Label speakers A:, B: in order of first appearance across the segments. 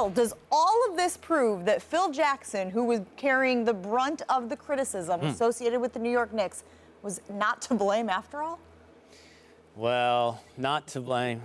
A: Phil, does all of this prove that Phil Jackson, who was carrying the brunt of the criticism associated with the New York Knicks, was not to blame after all?
B: Well, not to blame.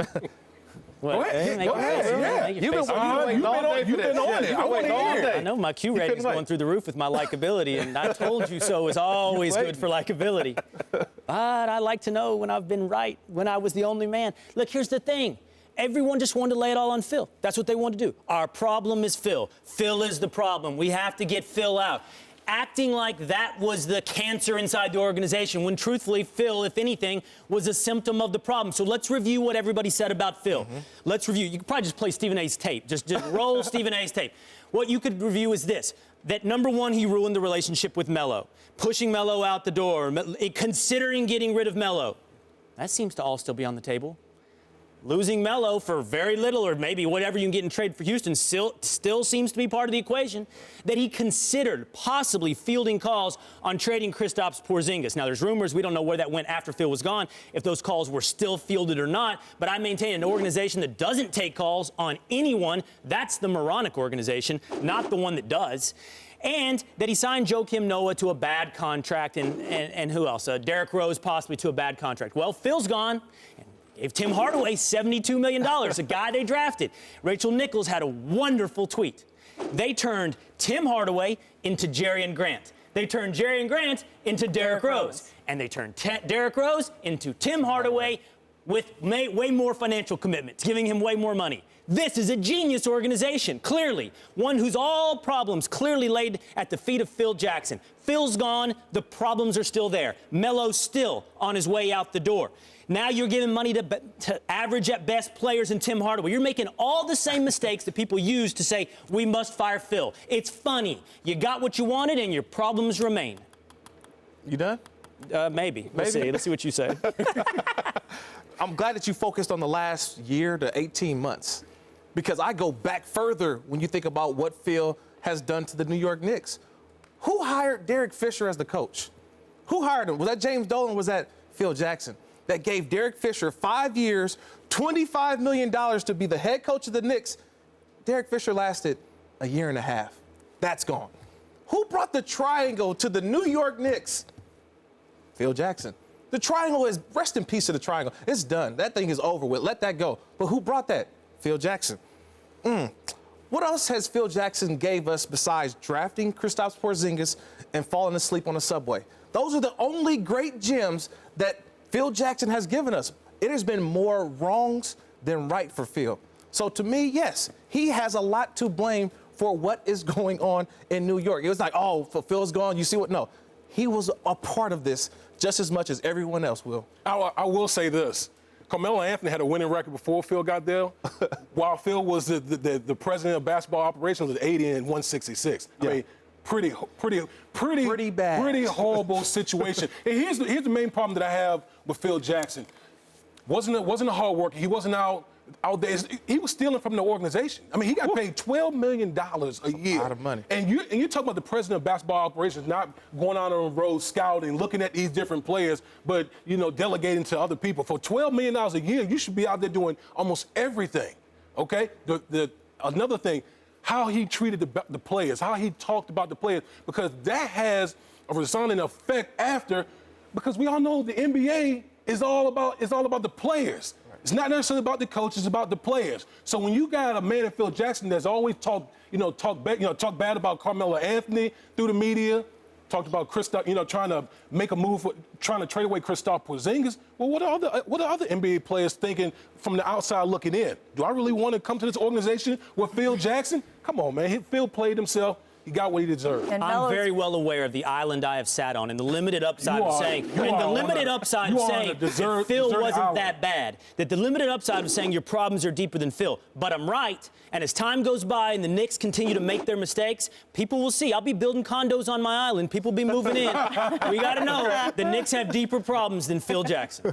C: Go ahead. You've been on it. I want to hear it.
B: I know my Q rating's going through the roof with my likability, and I told you so is always good for likability. But I like to know when I've been right, when I was the only man. Look, here's the thing. Everyone just wanted to lay it all on Phil. That's what they wanted to do. Our problem is Phil. Phil is the problem. We have to get Phil out. Acting like that was the cancer inside the organization, when truthfully, Phil, if anything, was a symptom of the problem. So let's review what everybody said about Phil. Let's review. You could probably just play Stephen A's tape. Just roll Stephen A's tape. What you could review is this, that number one, he ruined the relationship with Melo, pushing Melo out the door, considering getting rid of Melo. That seems to all still be on the table. Losing Melo for very little, or maybe whatever you can get in trade for Houston, still seems to be part of the equation. That he considered possibly fielding calls on trading Kristaps Porzingis. Now, there's rumors. We don't know where that went after Phil was gone, if those calls were still fielded or not. But I maintain an organization that doesn't take calls on anyone, that's the moronic organization, not the one that does. And that he signed Joakim Noah to a bad contract, and who else? Derrick Rose possibly to a bad contract. Well, Phil's gone. Gave Tim Hardaway $72 million, a guy they drafted. Rachel Nichols had a wonderful tweet. They turned Tim Hardaway into Jerrion Grant. They turned Jerrion Grant into Derrick Rose. And they turned Derrick Rose into Tim Hardaway with way more financial commitments, giving him way more money. This is a genius organization, clearly. One whose all problems clearly laid at the feet of Phil Jackson. Phil's gone, the problems are still there. Melo's still on his way out the door. Now you're giving money to average at best players in Tim Hardaway. You're making all the same mistakes that people use to say, we must fire Phil. It's funny. You got what you wanted and your problems remain.
C: You done?
B: Maybe. Let's see. Let's see what you say.
C: I'm glad that you focused on the last year to 18 months, because I go back further when you think about what Phil has done to the New York Knicks. Who hired Derek Fisher as the coach? Who hired him? Was that James Dolan or was that Phil Jackson? That gave Derek Fisher 5 years, $25 million to be the head coach of the Knicks. Derek Fisher lasted a year and a half. That's gone. Who brought the triangle to the New York Knicks? Phil Jackson. The triangle is, rest in peace to the triangle. It's done. That thing is over with. Let that go. But who brought that? Phil Jackson. What else has Phil Jackson gave us besides drafting Kristaps Porzingis and falling asleep on the subway? Those are the only great gems that Phil Jackson has given us. It has been more wrongs than right for Phil. So to me, yes, he has a lot to blame for what is going on in New York. It was like, oh, Phil's gone, you see what? No, he was a part of this just as much as everyone else will.
D: I will say this. Carmelo Anthony had a winning record before Phil got there, while Phil was the president of basketball operations with 80 and 166.
C: Yeah.
D: I mean, pretty bad. Pretty horrible situation. And here's the main problem that I have with Phil Jackson. Wasn't a hard worker. He wasn't out there. He was stealing from the organization. I mean, he got paid $12 million a year.
C: A lot of money.
D: And you're talking about the president of basketball operations not going out on the road scouting, looking at these different players, but, delegating to other people. For $12 million a year, you should be out there doing almost everything, okay? Another thing, how he treated the players, how he talked about the players, because that has a resounding effect after, because we all know the NBA is all about the players. It's not necessarily about the coaches, it's about the players. So when you got a man in Phil Jackson that's always talk bad about Carmelo Anthony through the media, talked about Kristaps, trying to make a move, trying to trade away Kristaps Porzingis. Well, what are other NBA players thinking from the outside looking in? Do I really want to come to this organization with Phil Jackson? Come on, man. Phil played himself. He got what he deserved.
B: I'm very well aware of the island I have sat on and the limited upside of saying that Phil wasn't that bad. That the limited upside of saying your problems are deeper than Phil. But I'm right. And as time goes by and the Knicks continue to make their mistakes, people will see. I'll be building condos on my island. People will be moving in. We got to know the Knicks have deeper problems than Phil Jackson.